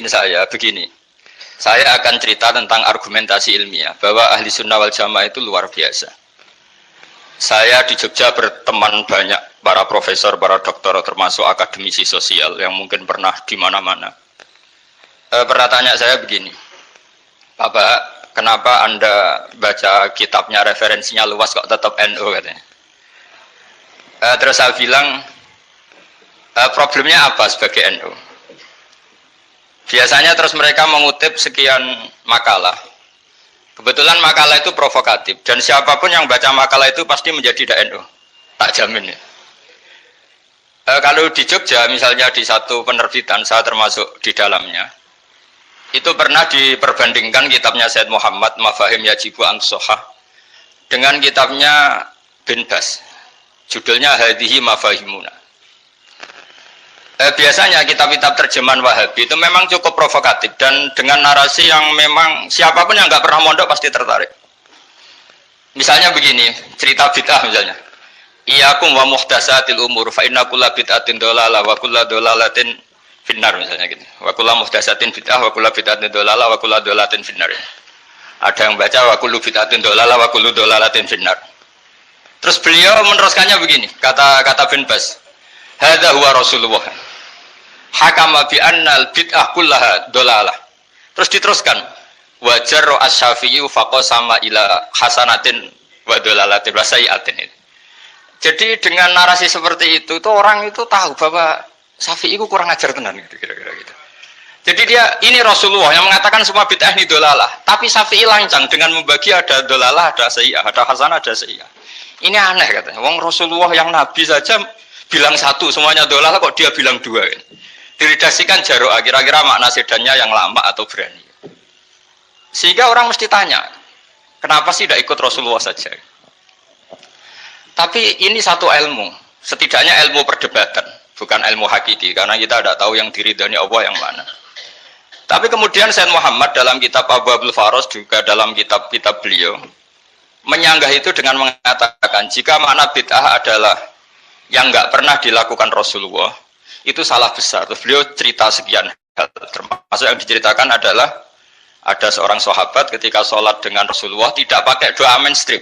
saya begini. Saya akan cerita tentang argumentasi ilmiah bahwa ahli sunnah wal jamaah itu luar biasa. Saya di Jogja berteman banyak para profesor, para doktor, termasuk akademisi sosial yang mungkin pernah di mana-mana. Pernah tanya saya begini, Bapak, kenapa Anda baca kitabnya referensinya luas kok tetap NU katanya. Terus saya bilang, problemnya apa sebagai NU? Biasanya terus mereka mengutip sekian makalah. Kebetulan makalah itu provokatif dan siapapun yang baca makalah itu pasti menjadi NU. Tak jamin ya. Kalau di Jogja misalnya di satu penerbitan, saya termasuk di dalamnya, itu pernah diperbandingkan kitabnya Said Muhammad Mafahim Yajibu An-Sohah dengan kitabnya Bin Bas. Judulnya Hadihi Mafahimuna. Biasanya kitab-kitab terjemahan Wahabi itu memang cukup provokatif dan dengan narasi yang memang siapapun yang nggak pernah mondok pasti tertarik. Misalnya begini, cerita bid'ah misalnya. Iyyakum wa muhdatsatil umur fa inna kulla bid'atin dhalalah wa kulla dhalalatin finnar misalnya gitu. Wa kullu muhdatsatin bid'ah wa kullu bid'atin dhalalah wa kullu dhalalatin finnar. Ada yang baca wa kullu bid'atin dhalalah wa kullu dhalalatin finnar. Terus beliau meneruskannya begini, kata Bin Bas. Hadza huwa Rasulullah. Hakama bi annal bid'ah kullaha dhalalah. Terus diteruskan. Wajar asy-Syafi'i faqasama ila hasanatin wa dhalalatin wa sayi'atin. Jadi dengan narasi seperti itu tuh orang itu tahu bahwa Syafi'i itu kurang ajar tenan gitu kira-kira gitu. Jadi dia ini Rasulullah yang mengatakan semua bid'ah ini dhalalah, tapi Syafi'i lancang dengan membagi ada dhalalah, ada sayi'ah, ada hasanah, ada sayi'ah. Ini aneh katanya. Wong Rasulullah yang Nabi saja bilang satu, semuanya dhalalah kok dia bilang dua. Kan? Diredaksikan jaro'ah, kira-kira makna sedannya yang lama atau berani. Sehingga orang mesti tanya, kenapa sih tidak ikut Rasulullah saja? Tapi ini satu ilmu, setidaknya ilmu perdebatan, bukan ilmu hakiki, karena kita tidak tahu yang diridhani Allah yang mana. Tapi kemudian Sayyid Muhammad dalam kitab Abwaabul Faros, juga dalam kitab-kitab beliau, menyanggah itu dengan mengatakan, jika makna bid'ah adalah yang nggak pernah dilakukan Rasulullah, itu salah besar. Terus beliau cerita sekian hal, termasuk yang diceritakan adalah ada seorang sahabat ketika sholat dengan Rasulullah tidak pakai doa mainstream,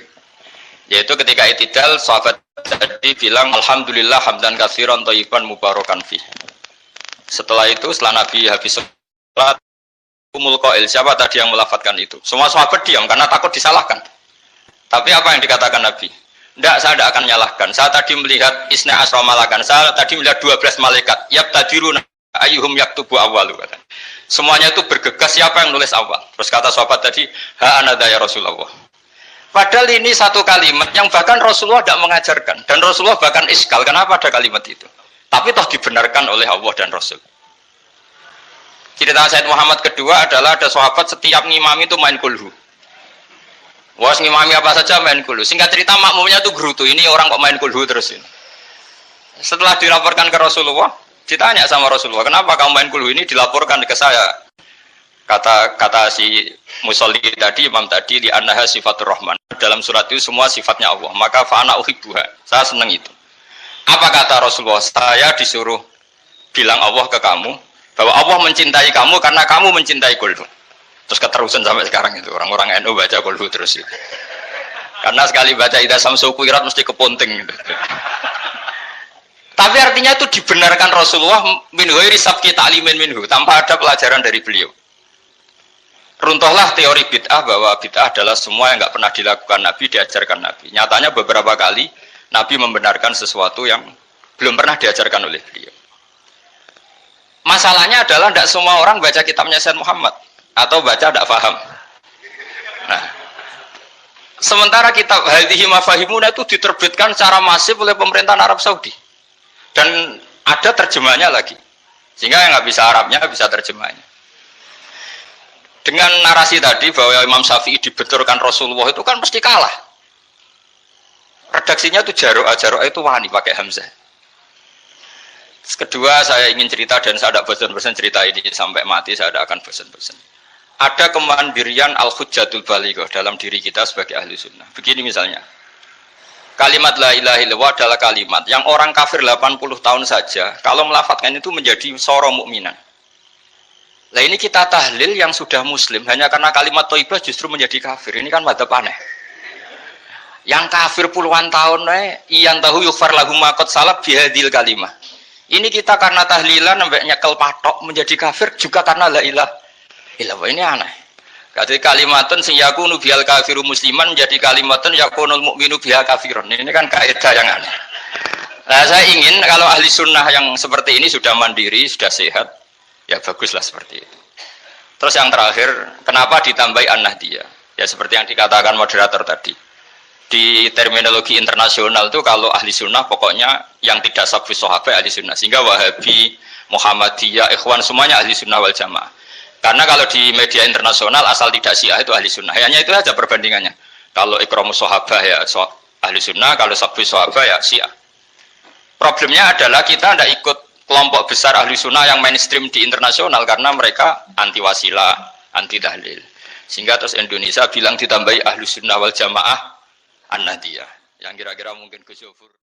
yaitu ketika itidal sahabat tadi bilang alhamdulillah hamdan katsiran thayyiban mubarakan fi. Setelah itu setelah Nabi habis sholat umul qail, siapa tadi yang melafadzkan itu? Semua sahabat diam karena takut disalahkan. Tapi apa yang dikatakan Nabi? Tidak, saya tidak akan menyalahkan. Saya tadi melihat isna asra malakan. Saya tadi melihat 12 malaikat. Yabtadiruna ayyuhum yaktubu awwalu. Semuanya itu bergegas siapa yang nulis awal. Terus kata sahabat tadi, ha anada ya Rasulullah. Padahal ini satu kalimat yang bahkan Rasulullah tidak mengajarkan. Dan Rasulullah bahkan iskal. Kenapa ada kalimat itu? Tapi toh dibenarkan oleh Allah dan Rasul. Cerita Sayyid Muhammad kedua adalah ada sahabat setiap ngimami itu main kulhu. Wah, ngimami apa saja main kulhu. Singkat cerita makmumnya itu gerutu. Ini orang kok main kulhu terus ini. Setelah dilaporkan ke Rasulullah, ditanya sama Rasulullah, kenapa kamu main kulhu ini? Dilaporkan ke saya. Kata si musolli tadi, imam tadi, di annaha sifatur rahman. Dalam surat itu semua sifatnya Allah. Maka fa'ana uhibbuha. Saya senang itu. Apa kata Rasulullah? Saya disuruh bilang Allah ke kamu bahwa Allah mencintai kamu karena kamu mencintai kulhu. Terus keterusan sampai sekarang itu orang-orang NU baca kulhu terus itu. Karena sekali baca idza samsu kuwirat mesti keponting gitu. Tapi artinya itu dibenarkan Rasulullah min ghairi sabqi ta'limin minhu, tanpa ada pelajaran dari beliau. Runtuhlah teori bid'ah bahwa bid'ah adalah semua yang nggak pernah dilakukan Nabi, diajarkan Nabi. Nyatanya beberapa kali Nabi membenarkan sesuatu yang belum pernah diajarkan oleh beliau. Masalahnya adalah tidak semua orang baca kitabnya Sayyid Muhammad atau baca tidak paham. Nah, sementara kitab Hadihi Mafahimuna itu diterbitkan secara masif oleh pemerintahan Arab Saudi dan ada terjemahnya lagi, sehingga yang nggak bisa Arabnya bisa terjemahnya. Dengan narasi tadi bahwa Imam Syafi'i dibenturkan Rasulullah itu kan mesti kalah. Redaksinya itu jaro'ah itu wani pakai hamzah. Kedua, saya ingin cerita dan saya tidak bosan-bosan cerita ini sampai mati, saya tidak akan bosan-bosan. Ada kemandirian al-hujjatul balighah dalam diri kita sebagai ahli sunnah. Begini misalnya, kalimat la ilaha illallah adalah kalimat yang orang kafir 80 tahun saja kalau melafadzkan itu menjadi soro mukminan. Lah ini kita tahlil yang sudah muslim hanya karena kalimat thayyibah justru menjadi kafir. Ini kan madzhab aneh. Yang kafir puluhan tahun iyan tahu yufar lahum ma qad salaf bihadil kalimah. Ini kita karena tahlilan sampai nyekel patok menjadi kafir juga karena la ilaha illallah. Ini aneh. Jadi kalimatun sing yakunu bihal kafiru musliman menjadi kalimatun yakunul mukminu biha kafirun. Ini kan kaidah yang aneh. Nah, saya ingin kalau ahli sunnah yang seperti ini sudah mandiri, sudah sehat, ya baguslah seperti itu. Terus yang terakhir, kenapa ditambahi an-nahdiyah? Ya seperti yang dikatakan moderator tadi. Di terminologi internasional itu kalau ahli sunnah pokoknya yang tidak sabus sahabat ahli sunnah. Sehingga Wahabi, Muhammadiyah, Ikhwan semuanya ahli sunnah wal jamaah. Karena kalau di media internasional asal tidak Syiah itu ahli sunnah. Hanya itu saja perbandingannya. Kalau ikramus sahabah ya ahli sunnah, kalau sabus sahabah ya Syiah. Problemnya adalah kita tidak ikut kelompok besar ahli sunnah yang mainstream di internasional karena mereka anti wasilah, anti tahlil. Sehingga terus Indonesia bilang ditambahi ahli sunnah wal jamaah an-nahdiyah. Yang kira-kira mungkin Gus Yofur.